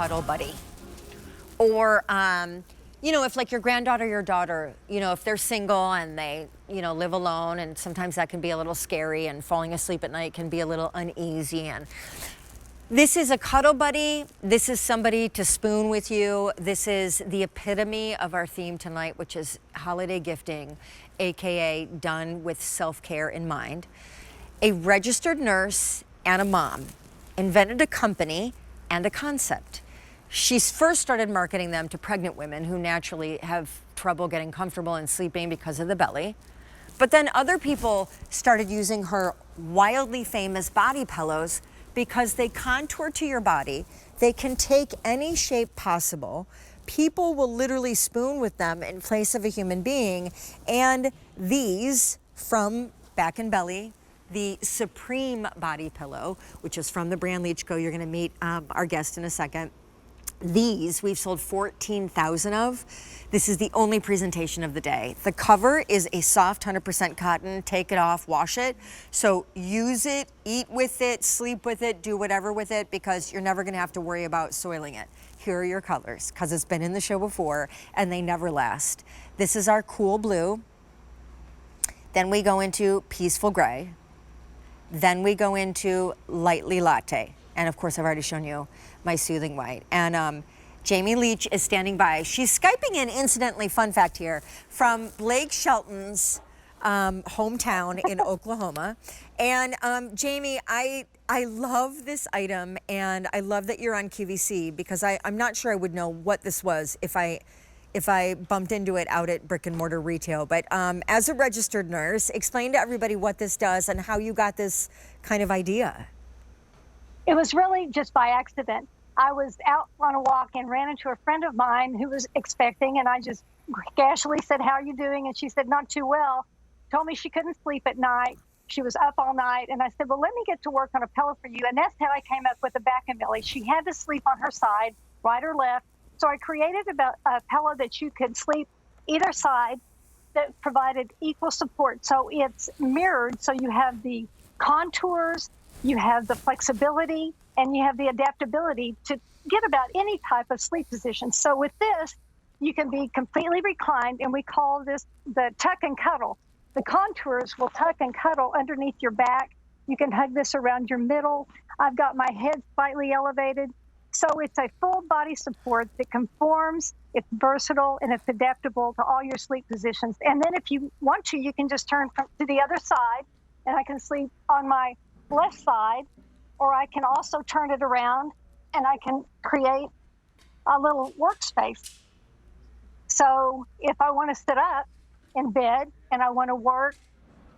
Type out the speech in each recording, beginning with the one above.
cuddle buddy. Or, you know, if like your granddaughter, your daughter, you know, if they're single and they, you know, live alone, and sometimes that can be a little scary, and falling asleep at night can be a little uneasy. And this is a cuddle buddy. This is somebody to spoon with you. This is the epitome of our theme tonight, which is holiday gifting, AKA done with self-care in mind. A registered nurse and a mom invented a company and a concept. She's first started marketing them to pregnant women who naturally have trouble getting comfortable and sleeping because of the belly. But then other people started using her wildly famous body pillows because they contour to your body. They can take any shape possible. People will literally spoon with them in place of a human being. And these from Back and Belly, the Supreme Body Pillow, which is from the brand Leachco. You're gonna meet our guest in a second. These we've sold 14,000 of. This is the only presentation of the day. The cover is a soft 100% cotton. Take it off, wash it. So use it, eat with it, sleep with it, do whatever with it, because you're never gonna have to worry about soiling it. Here are your colors, because it's been in the show before and they never last. This is our cool blue. Then we go into peaceful gray. Then we go into lightly latte. And of course, I've already shown you my soothing white. And Jamie Leach is standing by. She's Skyping in, incidentally, fun fact here, from Blake Shelton's hometown in Oklahoma. And Jamie, I love this item, and I love that you're on QVC, because I'm not sure I would know what this was if I bumped into it out at brick and mortar retail. But as a registered nurse, explain to everybody what this does and how you got this kind of idea. It was really just by accident. I was out on a walk and ran into a friend of mine who was expecting, and I just casually said, "How are you doing?" And she said, "Not too well." Told me she couldn't sleep at night. She was up all night. And I said, "Well, let me get to work on a pillow for you." And that's how I came up with the Back and Belly. She had to sleep on her side, right or left. So I created a pillow that you could sleep either side that provided equal support. So it's mirrored, so you have the contours, you have the flexibility, and you have the adaptability to get about any type of sleep position. So with this, you can be completely reclined, and we call this the tuck and cuddle. The contours will tuck and cuddle underneath your back. You can hug this around your middle. I've got my head slightly elevated. So it's a full body support that conforms, it's versatile, and it's adaptable to all your sleep positions. And then if you want to, you can just turn to the other side, and I can sleep on my left side, or I can also turn it around and I can create a little workspace. So if I want to sit up in bed and I want to work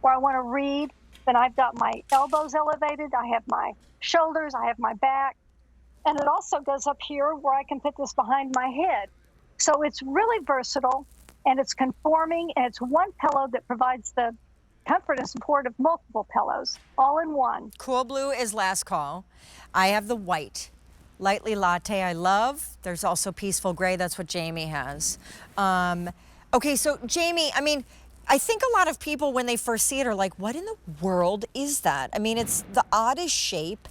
or I want to read, then I've got my elbows elevated, I have my shoulders, I have my back, and it also goes up here where I can put this behind my head. So it's really versatile, and it's conforming, and it's one pillow that provides the comfort and support of multiple pillows, all in one. Cool blue is last call. I have the white. Lightly latte I love. There's also peaceful gray. That's what Jamie has. Okay, so Jamie, I mean, I think a lot of people when they first see it are like, what in the world is that? I mean, it's the oddest shape.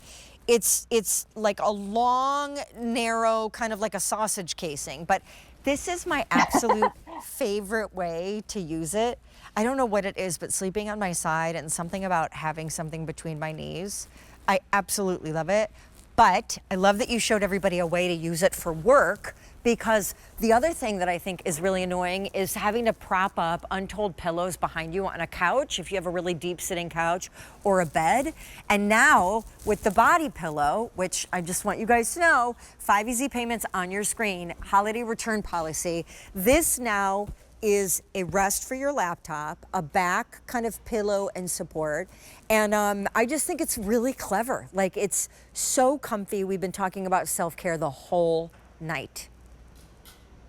It's like a long, narrow, kind of like a sausage casing. But this is my absolute favorite way to use it. I don't know what it is, but sleeping on my side and something about having something between my knees, I absolutely love it. But I love that you showed everybody a way to use it for work, because the other thing that I think is really annoying is having to prop up untold pillows behind you on a couch, if you have a really deep sitting couch or a bed. And now with the body pillow, which I just want you guys to know, 5 easy payments on your screen, holiday return policy, this now is a rest for your laptop, a back kind of pillow and support. And I just think it's really clever. Like, it's so comfy. We've been talking about self-care the whole night.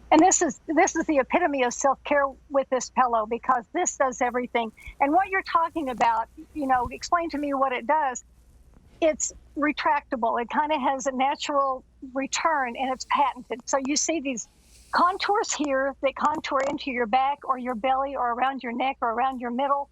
And this is the epitome of self-care with this pillow, because this does everything. And what you're talking about, you know, explain to me what it does. It's retractable. It kind of has a natural return, and it's patented. So you see these contours here that contour into your back or your belly or around your neck or around your middle.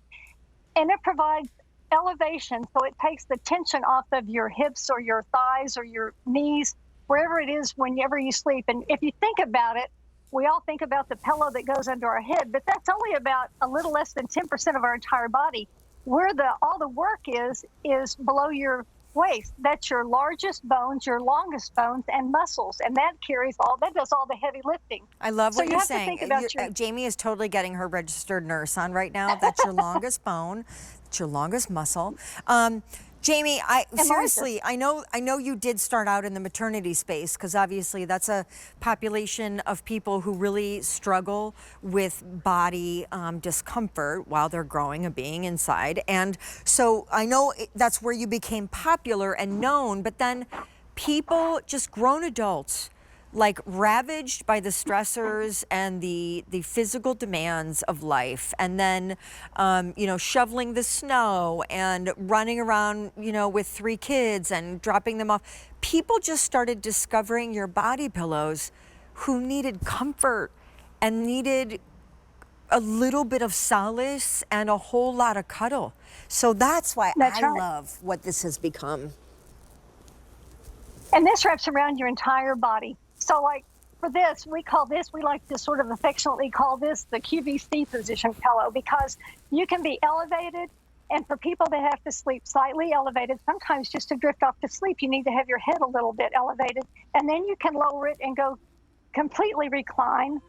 And it provides elevation. So it takes the tension off of your hips or your thighs or your knees wherever it is whenever you sleep. And if you think about it, we all think about the pillow that goes under our head, but that's only about a little less than 10% of our entire body. Where all the work is below your waist. That's your largest bones, your longest bones, and muscles, and that does all the heavy lifting. I love what you're saying. Think Jamie is totally getting her registered nurse on right now. That's your longest bone. It's your longest muscle. Jamie, seriously, I know you did start out in the maternity space because obviously that's a population of people who really struggle with body discomfort while they're growing and being inside. And so I know that's where you became popular and known, but then people, just grown adults, like ravaged by the stressors and the physical demands of life, and then you know, shoveling the snow and running around, you know, with 3 kids and dropping them off. People just started discovering your body pillows who needed comfort and needed a little bit of solace and a whole lot of cuddle. So that's why I love what this has become. And this wraps around your entire body. So like for this, we like to sort of affectionately call this the QVC position pillow, because you can be elevated, and for people that have to sleep slightly elevated, sometimes just to drift off to sleep, you need to have your head a little bit elevated, and then you can lower it and go completely recline.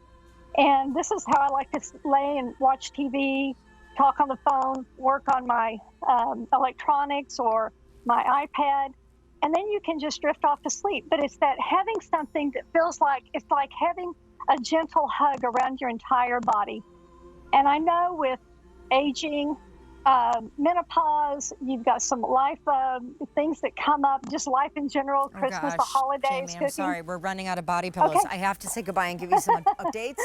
And this is how I like to lay and watch TV, talk on the phone, work on my electronics or my iPad. And then you can just drift off to sleep. But it's that having something that feels like, it's like having a gentle hug around your entire body. And I know with aging, menopause, you've got some life things that come up, just life in general, Christmas, the holidays. Jamie, I'm sorry, we're running out of body pillows. Okay. I have to say goodbye and give you some updates.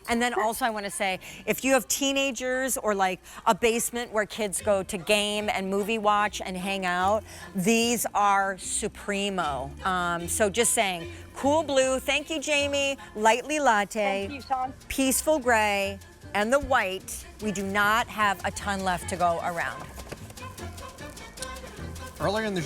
And then also I want to say, if you have teenagers or like a basement where kids go to game and movie watch and hang out, these are supremo. So just saying, cool blue, thank you, Jamie, lightly latte, thank you, Sean. Peaceful gray, and the white. We do not have a ton left to go around. Earlier in the